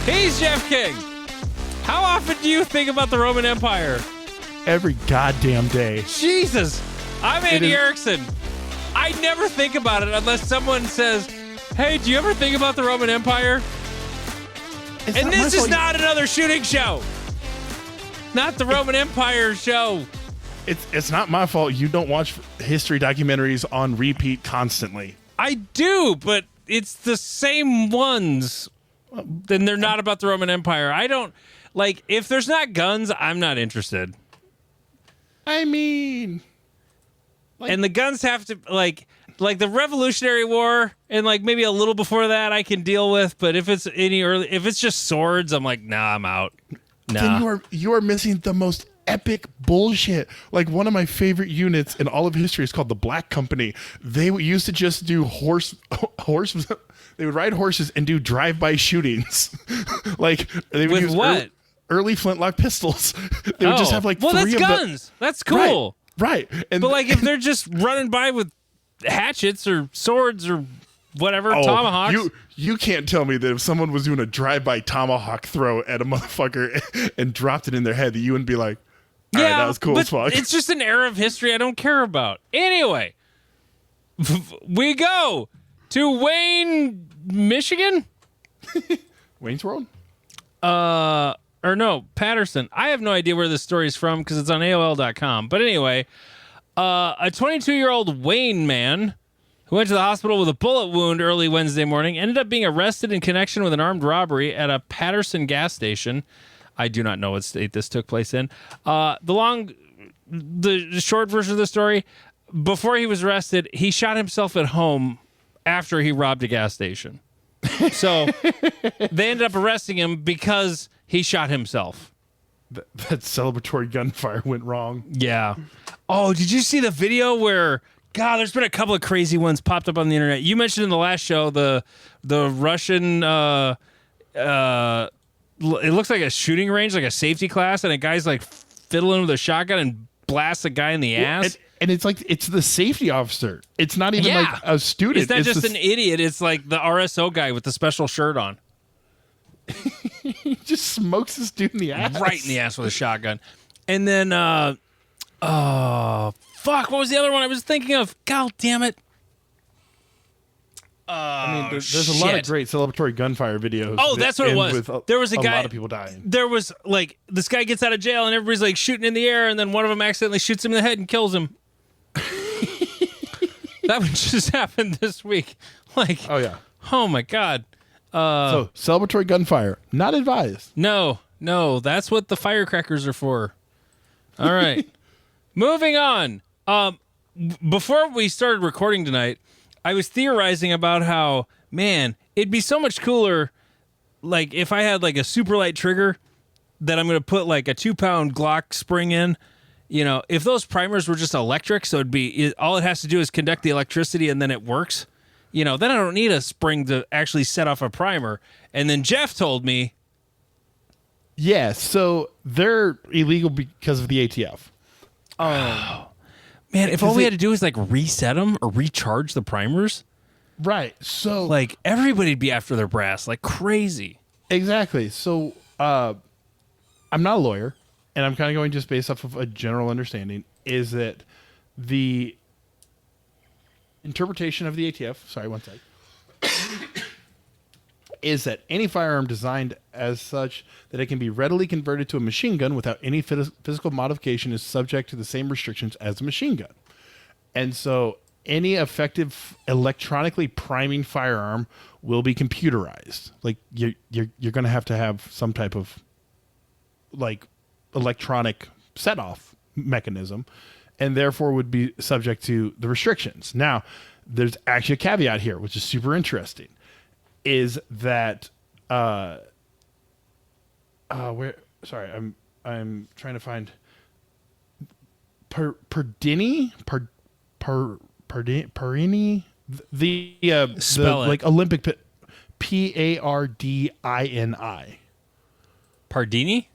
He's Jeff King. How often do you think about the Roman Empire? Every goddamn day. Jesus. I'm Andy Erickson. I never think about it unless someone says, hey, do you ever think about the Roman Empire? And this is not another shooting show. Not the Roman Empire show. It's not my fault you don't watch history documentaries on repeat constantly. I do, but it's the same ones. Then they're not about the Roman Empire. I don't, like, if there's not guns, I'm not interested. I mean... and the guns have to, like the Revolutionary War and, like, maybe a little before that I can deal with, but if it's if it's just swords, I'm like, nah, I'm out. Nah. Then you are missing the most epic bullshit. Like, one of my favorite units in all of history is called the Black Company. They used to just do horse. They would ride horses and do drive-by shootings. Like, they would use what? Early flintlock pistols. They would just have like three that's of guns. That's cool. Right. But like, if they're just running by with hatchets or swords or whatever, tomahawks. You can't tell me that if someone was doing a drive-by tomahawk throw at a motherfucker and dropped it in their head, that you wouldn't be like, all right, that was cool as fuck. It's just an era of history I don't care about. Anyway, we go to Wayne, Michigan? Wayne's World? Or no, Patterson. I have no idea where this story is from because it's on AOL.com. But anyway, a 22-year-old Wayne man who went to the hospital with a bullet wound early Wednesday morning ended up being arrested in connection with an armed robbery at a Patterson gas station. I do not know what state this took place in. The short version of the story, before he was arrested, he shot himself at home after he robbed a gas station. So they ended up arresting him because he shot himself. That celebratory gunfire went wrong. Yeah. Oh, did you see the video where... God, there's been a couple of crazy ones popped up on the internet. You mentioned in the last show the Russian... it looks like a shooting range, like a safety class, and a guy's like fiddling with a shotgun and blasts a guy in the ass. And it's like, it's the safety officer. It's not even like a student. It's not just an idiot. It's like the RSO guy with the special shirt on. He just smokes this dude in the ass. Right in the ass with a shotgun. And then, fuck, what was the other one I was thinking of? God damn it. I mean, there's a lot of great celebratory gunfire videos. Oh, that's what it was. There was a guy. A lot of people dying. There was, like, this guy gets out of jail and everybody's, like, shooting in the air, and then one of them accidentally shoots him in the head and kills him. That one just happened this week. Like, oh, yeah. Oh, my God. So, celebratory gunfire, not advised. No, that's what the firecrackers are for. All right. Moving on. Before we started recording tonight, I was theorizing about how, man, it'd be so much cooler, like, if I had, like, a super light trigger that I'm going to put, like, a 2-pound Glock spring in. You know, if those primers were just electric, so all it has to do is conduct the electricity and then it works, you know, then I don't need a spring to actually set off a primer. And then Jeff told me. Yeah, so they're illegal because of the ATF. Oh. Man, if all we had to do is, like, reset them or recharge the primers. Right, so. Like, everybody'd be after their brass like crazy. Exactly. So, I'm not a lawyer. And I'm kind of going just based off of a general understanding, is that the interpretation of the ATF, sorry, one sec, is that any firearm designed as such that it can be readily converted to a machine gun without any physical modification is subject to the same restrictions as a machine gun. And so any effective electronically priming firearm will be computerized. Like, you're going to have some type of, like, electronic set-off mechanism, and therefore would be subject to the restrictions. Now, there's actually a caveat here, which is super interesting, is that I'm trying to find Perini, the like Olympic Pardini. Pardini?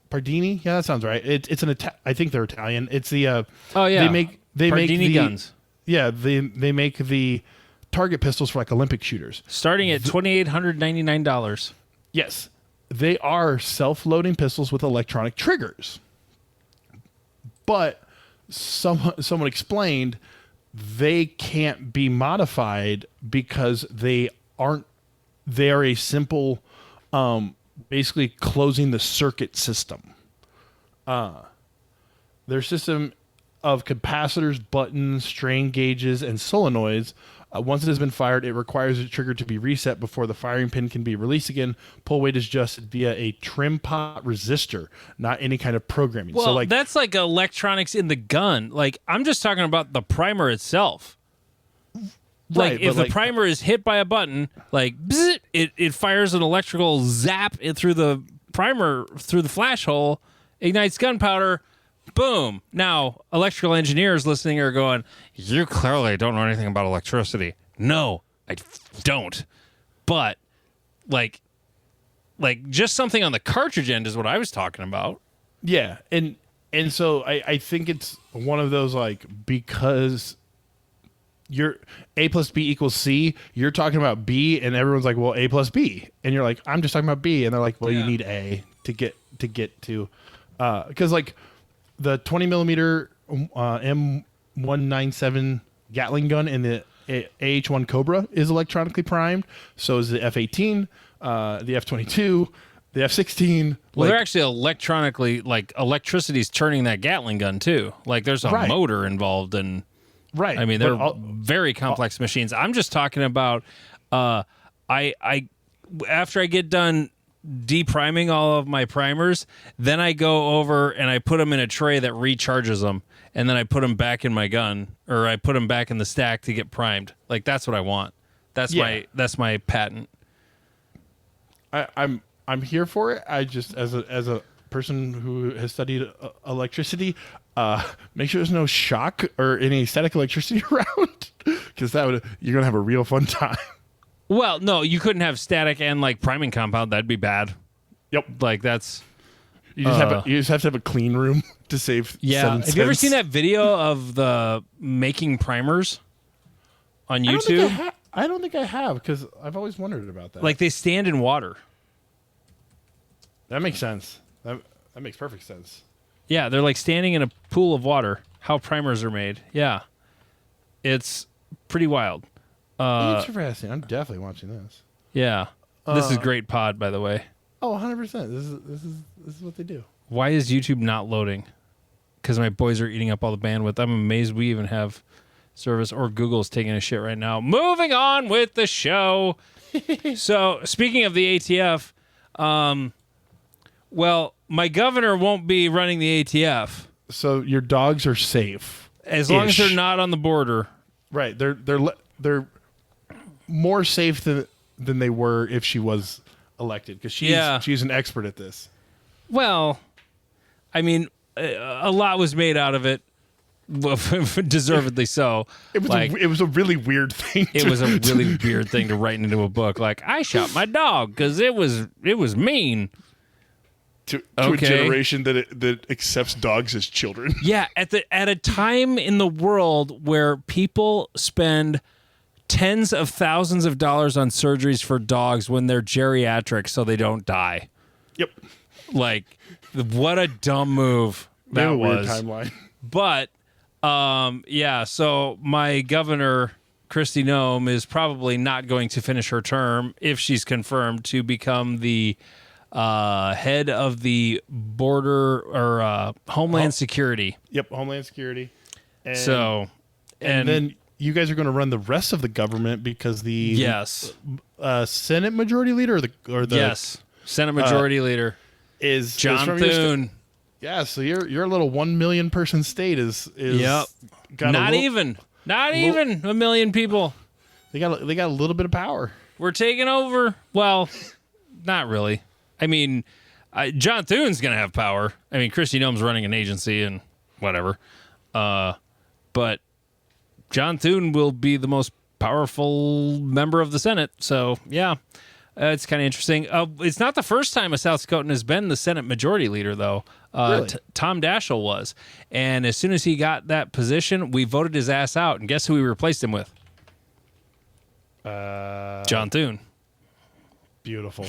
Pardini, yeah, that sounds right. It's an I think they're Italian. It's the they make Pardini guns. Yeah, they make the target pistols for, like, Olympic shooters, starting at $2,899. Yes, they are self-loading pistols with electronic triggers. But someone explained they can't be modified because they are a simple, basically closing the circuit system. Their system of capacitors, buttons, strain gauges, and solenoids. Once it has been fired, it requires the trigger to be reset before the firing pin can be released again. Pull weight is adjusted via a trim pot resistor, not any kind of programming. Well, so like that's like electronics in the gun. Like, I'm just talking about the primer itself. Like, right, if the primer is hit by a button, like, bzz, it fires an electrical zap through the primer, through the flash hole, ignites gunpowder, boom. Now, electrical engineers listening are going, you clearly don't know anything about electricity. No, I don't. But, like just something on the cartridge end is what I was talking about. yeah, and so I think it's one of those, like, because you're A plus B equals C, you're talking about B, and everyone's like, well, A plus B, and you're like, I'm just talking about B, and they're like, well, you need A to get to, because like the 20 millimeter M197 Gatling gun in the AH-1 Cobra is electronically primed. So is the F-18, the F-22, the F-16. Well, they're actually electronically, like, electricity's turning that Gatling gun too. Like, there's a motor involved, and right. I mean, they're very complex machines. I'm just talking about, I after I get done depriming all of my primers, then I go over and I put them in a tray that recharges them, and then I put them back in my gun, or I put them back in the stack to get primed. Like, that's what I want. That's my patent. I'm here for it. I just, as a person who has studied electricity, make sure there's no shock or any static electricity around, because you're gonna have a real fun time. Well, no, you couldn't have static and, like, priming compound. That'd be bad. Yep. Like, that's... You just have to have a clean room to save. Yeah. Have you ever seen that video of the making primers on YouTube? I don't think I have, because I've always wondered about that. Like, they stand in water. That makes sense. That makes perfect sense. Yeah, they're like standing in a pool of water. How primers are made. Yeah. It's pretty wild. Interesting. I'm definitely watching this. Yeah. This is great pod, by the way. Oh, 100%. This is what they do. Why is YouTube not loading? Because my boys are eating up all the bandwidth. I'm amazed we even have service, or Google's taking a shit right now. Moving on with the show. So, speaking of the ATF, well, my governor won't be running the ATF. So your dogs are safe. As long as they're not on the border. Right. They're more safe than they were if she was elected, because she's an expert at this. Well, I mean, a lot was made out of it, deservedly so. It was a really weird thing. It was a really weird thing to write into a book. Like, I shot my dog because it was mean. To a generation that accepts dogs as children. Yeah, at a time in the world where people spend tens of thousands of dollars on surgeries for dogs when they're geriatric so they don't die. Yep. Like, what a dumb move that was. Weird timeline. But yeah, so my governor, Kristi Noem, is probably not going to finish her term if she's confirmed to become the head of the border or Homeland Security. Yep, Homeland Security. And then you guys are going to run the rest of the government, because the Senate Majority Leader or the Senate Majority Leader is John Thune. Yeah, so your little 1 million person state is not even a million people. They got a little bit of power. We're taking over. Well, not really. I mean, John Thune's going to have power. I mean, Kristi Noem's running an agency and whatever. But John Thune will be the most powerful member of the Senate. So, yeah, it's kind of interesting. It's not the first time a South Dakotan has been the Senate Majority Leader, though. Really? Tom Daschle was. And as soon as he got that position, we voted his ass out. And guess who we replaced him with? John Thune. Beautiful.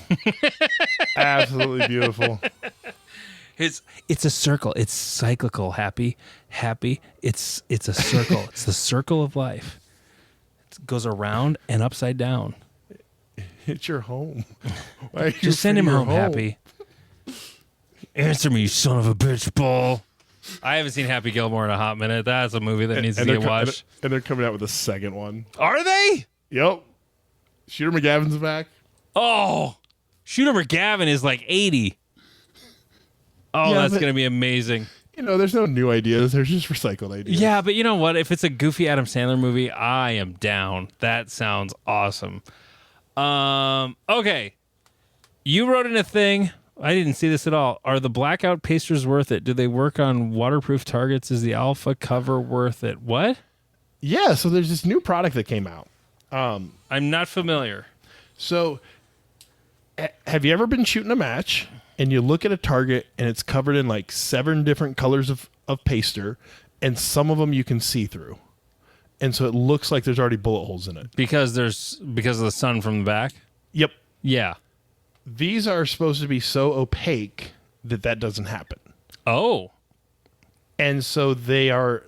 Absolutely beautiful. It's a circle. It's cyclical. Happy. It's a circle. It's the circle of life. It goes around and upside down. It's your home. Why are you Just send him free your home, Happy. Answer me, you son of a bitch, Paul. I haven't seen Happy Gilmore in a hot minute. That's a movie that needs to get watched. And they're coming out with a second one. Are they? Yep. Shooter McGavin's back. Oh, Shooter McGavin is like 80. Oh, Yeah, that's but- going to be amazing. You know, there's no new ideas. There's just recycled ideas. Yeah, but you know what? If it's a goofy Adam Sandler movie, I am down. That sounds awesome. Okay. You wrote in a thing. I didn't see this at all. Are the blackout pasters worth it? Do they work on waterproof targets? Is the alpha cover worth it? What? Yeah, so there's this new product that came out. I'm not familiar. So have you ever been shooting a match and you look at a target and it's covered in like 7 different colors of paster, and some of them you can see through? And so it looks like there's already bullet holes in it. Because of the sun from the back? Yep. Yeah. These are supposed to be so opaque that doesn't happen. Oh. And so they're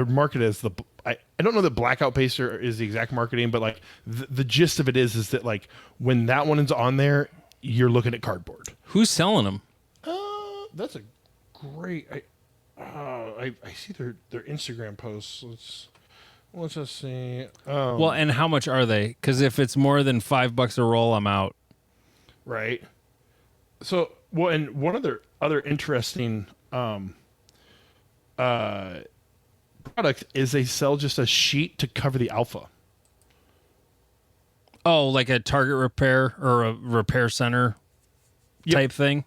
marketed as I don't know that blackout paster is the exact marketing, but like the gist of it is that like when that one is on there, you're looking at cardboard. Who's selling them? That's a great. I see their Instagram posts. Let's just see. Well, and how much are they? Because if it's more than $5 a roll, I'm out. Right. So, well, and one of their other interesting product is they sell just a sheet to cover the alpha. Oh, like a Target repair or a repair center type thing?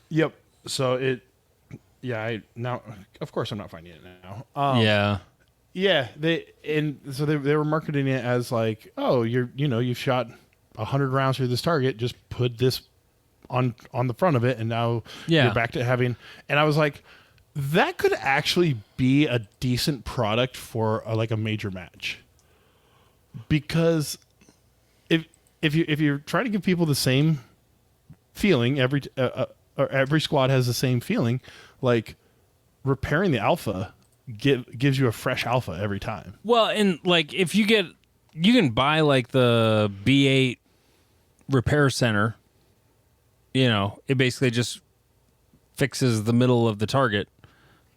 Yep. So now, of course, I'm not finding it now. Yeah. Yeah. They were marketing it as like, oh, you've shot 100 rounds through this target. Just put this on the front of it, and now you're back to having. And I was like, that could actually be a decent product for like a major match, because if you're trying to give people the same feeling, every squad has the same feeling, like repairing the alpha gives you a fresh alpha every time. Well, and like if you can buy like the B8 repair center, it basically just fixes the middle of the target.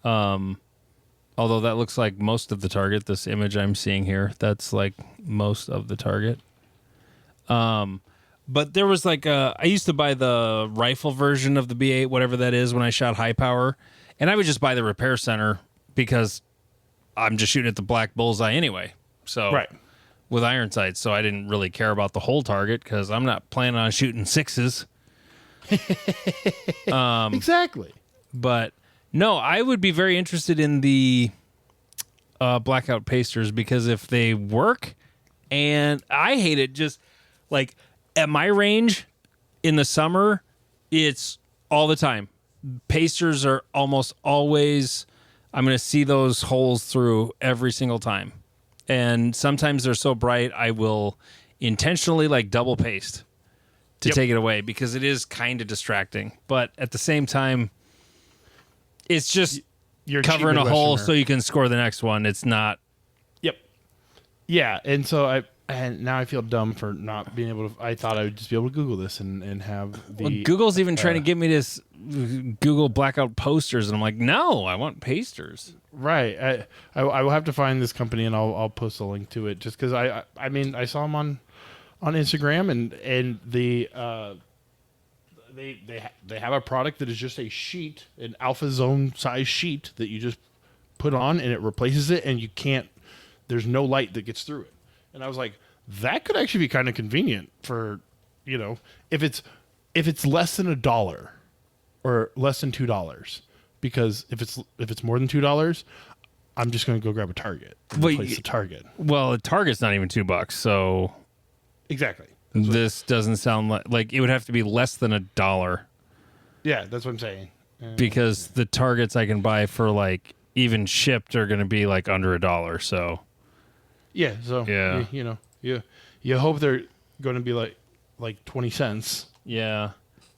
Although that looks like most of the target, this image I'm seeing here, that's like most of the target. But there was like I used to buy the rifle version of the B8, whatever that is, when I shot high power, and I would just buy the repair center because I'm just shooting at the black bullseye anyway. So Right. with iron sights, so I didn't really care about the whole target because I'm not planning on shooting 6s. Exactly. But no, I would be very interested in the blackout pasters, because if they work, and I hate it, just like at my range in the summer, it's all the time. Pasters are almost always, I'm going to see those holes through every single time. And sometimes they're so bright, I will intentionally like double paste to take it away, because it is kind of distracting. But at the same time, it's just You're covering a cheap hole Midwesterner. so you can score the next one. It's not. Yep. Yeah, and so now I feel dumb for not being able to. I thought I would just be able to Google this and have the. Well, Google's even trying to get me to Google blackout posters, and I'm like, no, I want pasters. Right. I will have to find this company, and I'll post a link to it, just because I mean I saw them on Instagram, and they have a product that is just a sheet, an Alpha Zone size sheet that you just put on, and it replaces it, and you can't. There's no light that gets through it. And I was like, that could actually be kind of convenient for, if it's less than $1 or less than $2, because if it's more than $2, I'm just going to go grab a Target and replace the Target. Well, a Target's not even $2, so Exactly. this doesnn't sound like it would have to be less than $1, Yeah, that's what I'm saying. because the Targets I can buy for like even shipped are going to be like under $1. So Yeah, so Yeah. you hope they're going to be like 20 cents. Yeah.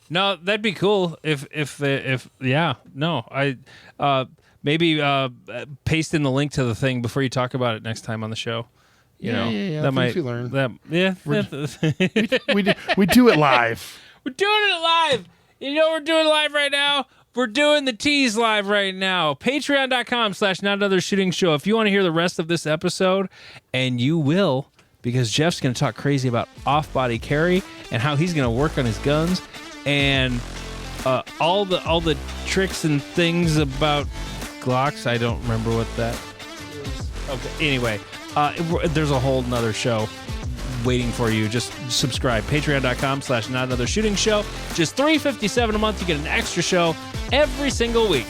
No, that'd be cool if yeah. No, I maybe paste in the link to the thing before you talk about it next time on the show. Yeah. That might we learn. We do it live. We're doing it live. You know what we're doing live right now? We're doing the tease live right now. Patreon.com/NotAnotherShootingShow. If you want to hear the rest of this episode, and you will, because Jeff's going to talk crazy about off-body carry and how he's going to work on his guns and all the tricks and things about Glocks. I don't remember what that is. Okay. Anyway, there's a whole nother show waiting for you. Just subscribe. Patreon.com/NotAnotherShootingShow. Just $3.57 a month. You get an extra show every single week.